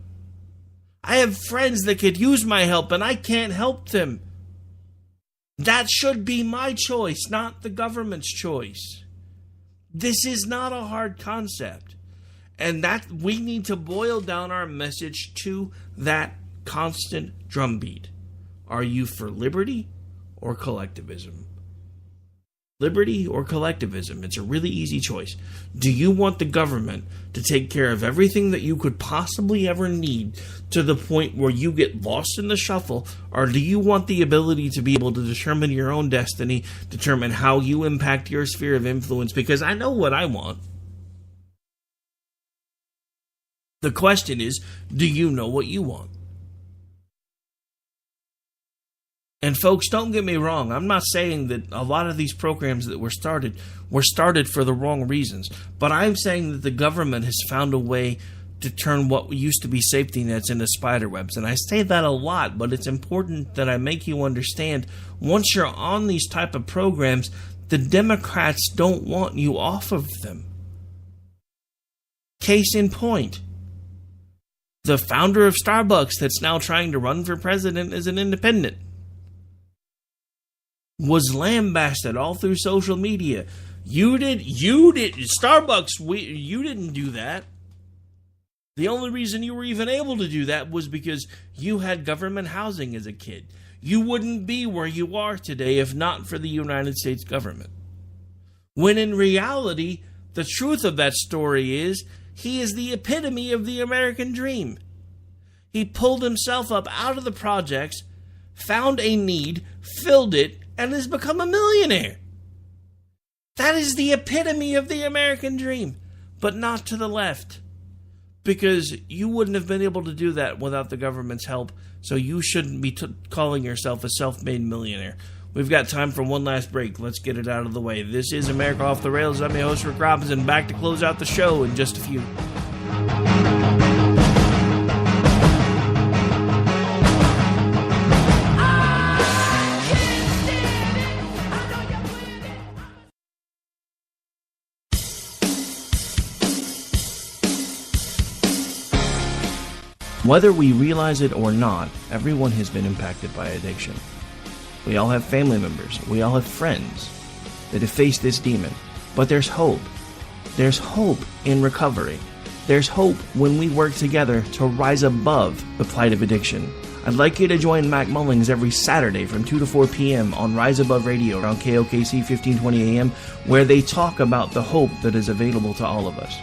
I have friends that could use my help, and I can't help them. That should be my choice, not the government's choice. This is not a hard concept. And that we need to boil down our message to that constant drumbeat. Are you for liberty or collectivism? Liberty or collectivism? It's a really easy choice. Do you want the government to take care of everything that you could possibly ever need to the point where you get lost in the shuffle? Or do you want the ability to be able to determine your own destiny, determine how you impact your sphere of influence? Because I know what I want. The question is, do you know what you want? And folks, don't get me wrong. I'm not saying that a lot of these programs that were started for the wrong reasons. But I'm saying that the government has found a way to turn what used to be safety nets into spider webs. And I say that a lot, but it's important that I make you understand, once you're on these type of programs, the Democrats don't want you off of them. Case in point, The founder of Starbucks that's now trying to run for president as an independent was lambasted all through social media. You did, Starbucks, you didn't do that. The only reason you were even able to do that was because you had government housing as a kid. You wouldn't be where you are today if not for the United States government. When in reality, the truth of that story is, he is the epitome of the American dream. He pulled himself up out of the projects, found a need, filled it, and has become a millionaire. That is the epitome of the American dream, but not to the left. Because you wouldn't have been able to do that without the government's help, so you shouldn't be calling yourself a self-made millionaire. We've got time for one last break. Let's get it out of the way. This is America Off the Rails. I'm your host, Rick Robinson, back to close out the show in just a few. Whether we realize it or not, everyone has been impacted by addiction. We all have family members, we all have friends that have faced this demon. But there's hope. There's hope in recovery. There's hope when we work together to rise above the plight of addiction. I'd like you to join Mac Mullings every Saturday from 2 to 4 p.m. on Rise Above Radio on KOKC 1520 AM, where they talk about the hope that is available to all of us.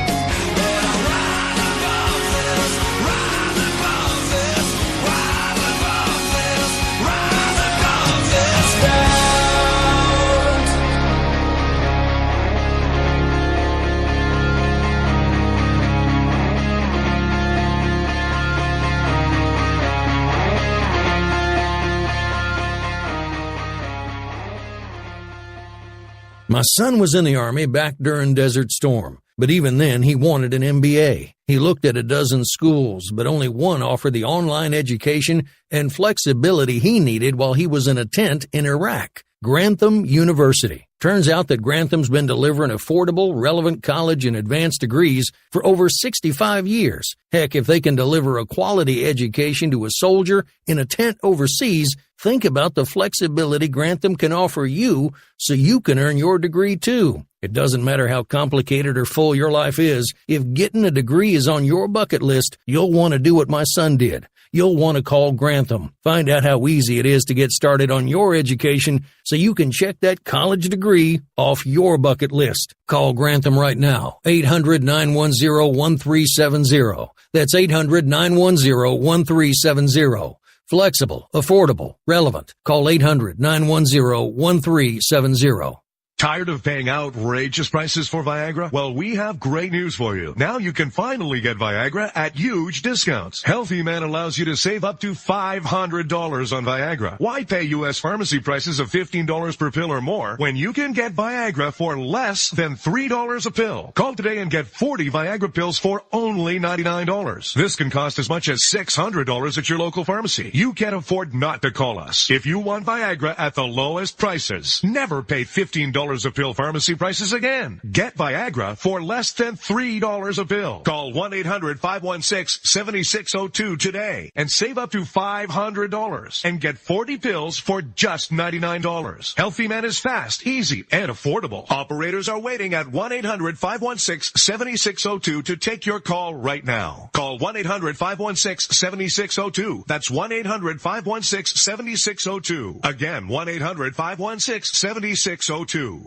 My son was in the Army back during Desert Storm, but even then he wanted an MBA. He looked at a dozen schools, but only one offered the online education and flexibility he needed while he was in a tent in Iraq, Grantham University. Turns out that Grantham's been delivering affordable, relevant college and advanced degrees for over 65 years. Heck, if they can deliver a quality education to a soldier in a tent overseas, think about the flexibility Grantham can offer you so you can earn your degree too. It doesn't matter how complicated or full your life is. If getting a degree is on your bucket list, you'll want to do what my son did. You'll want to call Grantham. Find out how easy it is to get started on your education so you can check that college degree off your bucket list. Call Grantham right now. 800-910-1370. That's 800-910-1370. Flexible, affordable, relevant. Call 800-910-1370. Tired of paying outrageous prices for Viagra? Well, we have great news for you. Now you can finally get Viagra at huge discounts. Healthy Man allows you to save up to $500 on Viagra. Why pay U.S. pharmacy prices of $15 per pill or more when you can get Viagra for less than $3 a pill? Call today and get 40 Viagra pills for only $99. This can cost as much as $600 at your local pharmacy. You can't afford not to call us. If you want Viagra at the lowest prices, never pay $15 a pill pharmacy prices again. Get Viagra for less than $3 a pill. Call 1-800-516-7602 today and save up to $500 and get 40 pills for just $99. Healthy Man is fast, easy, and affordable. Operators are waiting at 1-800-516-7602 to take your call right now. Call 1-800-516-7602. That's 1-800-516-7602. Again, 1-800-516-7602.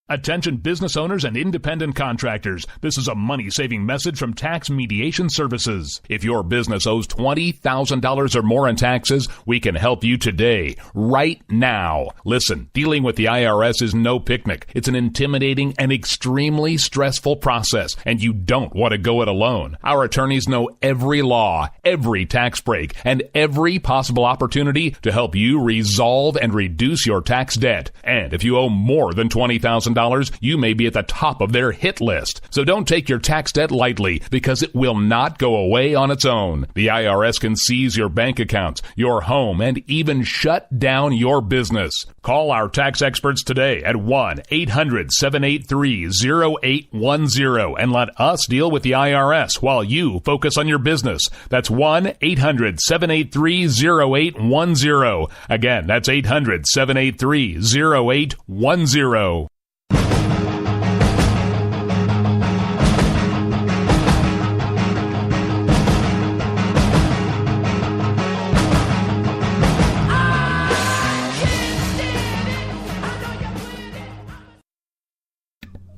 Attention business owners and independent contractors. This is a money-saving message from Tax Mediation Services. If your business owes $20,000 or more in taxes, we can help you today, right now. Listen, dealing with the IRS is no picnic. It's an intimidating and extremely stressful process, and you don't want to go it alone. Our attorneys know every law, every tax break, and every possible opportunity to help you resolve and reduce your tax debt. And if you owe more than $20,000, $100,000, you may be at the top of their hit list. So don't take your tax debt lightly, because it will not go away on its own. The IRS can seize your bank accounts, your home, and even shut down your business. Call our tax experts today at 1-800-783-0810 and let us deal with the IRS while you focus on your business. That's 1-800-783-0810. Again, that's 800-783-0810.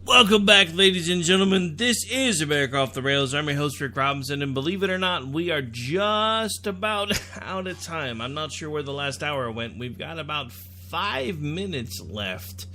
Welcome back, ladies and gentlemen. This is America Off the Rails. I'm your host, Rick Robinson, and believe it or not, we are just about out of time. I'm not sure where the last hour went. We've got about 5 minutes left.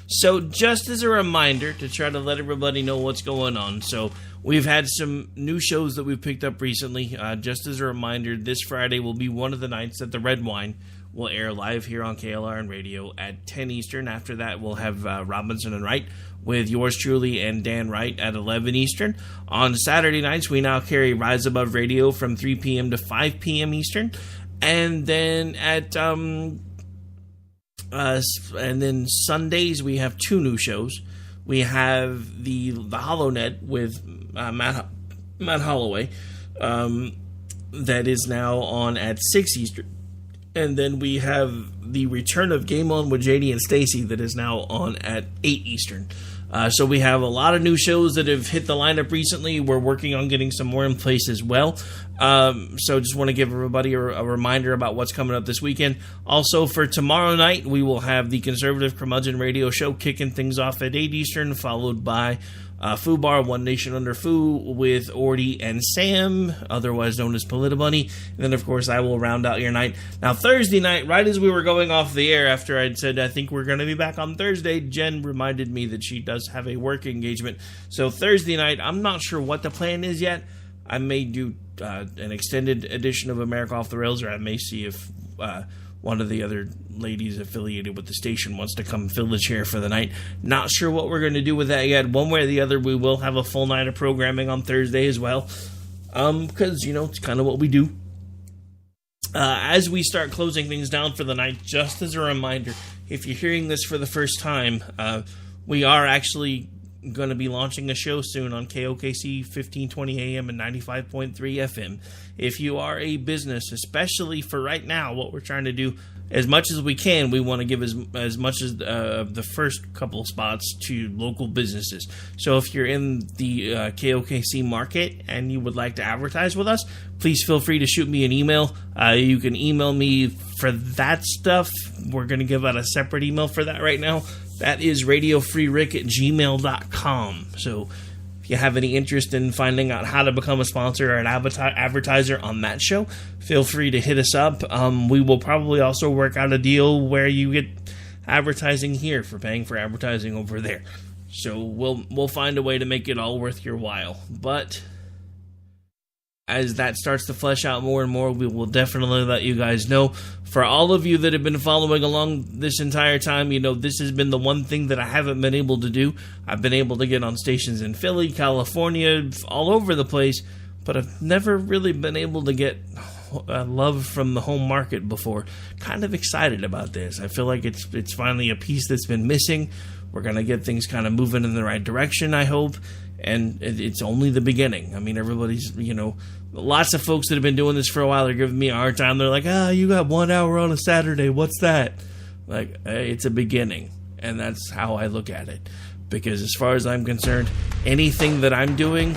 So just as a reminder to try to let everybody know what's going on. So we've had some new shows that we've picked up recently. Just as a reminder, this Friday will be one of the nights that the Red Wine will air live here on KLRN Radio at 10 Eastern. After that, we'll have Robinson and Wright with yours truly and Dan Wright at 11 Eastern. On Saturday nights, we now carry Rise Above Radio from 3 p.m. to 5 p.m. Eastern. And then Sundays, we have 2 new shows. We have the HoloNet with Matt Holloway that is now on at 6 Eastern. And then we have the return of Game On with JD and Stacy that is now on at 8 Eastern. So we have a lot of new shows that have hit the lineup recently. We're working on getting some more in place as well. So just want to give everybody a reminder about what's coming up this weekend. Also, for tomorrow night, we will have the Conservative Curmudgeon Radio Show kicking things off at 8 Eastern, followed by Foo Bar, One Nation Under Foo, with Ordy and Sam, otherwise known as Politibunny. And then, of course, I will round out your night. Now, Thursday night, right as we were going off the air, after I'd said, I think we're going to be back on Thursday, Jen reminded me that she does have a work engagement. So Thursday night, I'm not sure what the plan is yet. I may do an extended edition of America Off the Rails, or I may see if one of the other ladies affiliated with the station wants to come fill the chair for the night. Not sure what we're going to do with that yet. One way or the other, we will have a full night of programming on Thursday as well. Because, it's kind of what we do. As we start closing things down for the night, just as a reminder, if you're hearing this for the first time, we are actually going to be launching a show soon on KOKC 1520 AM and 95.3 FM. If you are a business, especially for right now, what we're trying to do, as much as we can, we want to give as much as the first couple spots to local businesses. So if you're in the KOKC market and you would like to advertise with us, please feel free to shoot me an email. You can email me for that stuff. We're going to give out a separate email for that right now. That is radiofreerick@gmail.com. So if you have any interest in finding out how to become a sponsor or an advertiser on that show, feel free to hit us up. We will probably also work out a deal where you get advertising here for paying for advertising over there. So we'll find a way to make it all worth your while. But as that starts to flesh out more and more, we will definitely let you guys know. For all of you that have been following along this entire time, this has been the one thing that I haven't been able to do. I've been able to get on stations in Philly, California, all over the place, but I've never really been able to get love from the home market before. Kind of excited about this. I feel like it's finally a piece that's been missing. We're going to get things kind of moving in the right direction, I hope. And it's only the beginning. I mean, everybody's, lots of folks that have been doing this for a while are giving me a hard time. They're like, you got 1 hour on a Saturday. What's that? Like, it's a beginning. And that's how I look at it. Because as far as I'm concerned, anything that I'm doing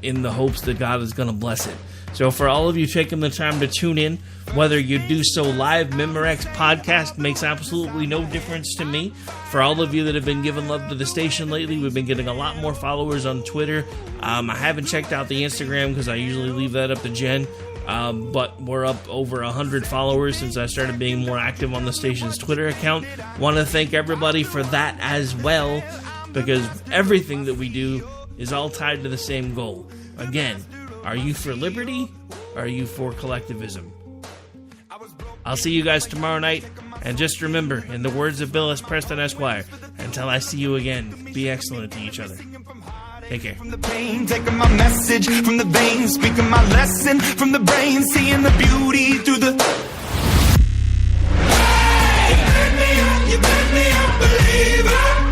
in the hopes that God is going to bless it. So for all of you taking the time to tune in, whether you do so live, Memorex podcast makes absolutely no difference to me. For all of you that have been giving love to the station lately, we've been getting a lot more followers on Twitter. I haven't checked out the Instagram because I usually leave that up to Jen. But we're up over 100 followers since I started being more active on the station's Twitter account. Want to thank everybody for that as well, because everything that we do is all tied to the same goal. Again, are you for liberty? Or are you for collectivism? I'll see you guys tomorrow night. And just remember, in the words of Bill S. Preston Esquire, until I see you again, be excellent to each other. Take care. From the pain, taking my message from the veins, speaking my lesson from the brain, seeing the beauty through the... Hey, you burn me up, believer.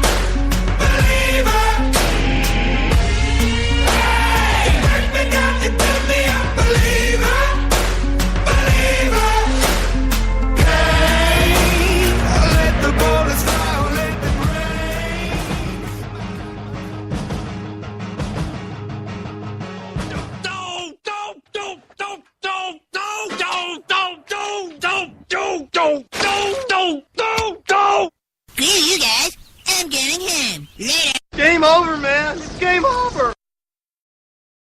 Screw you guys. I'm going home. Later. Game over, man. It's game over.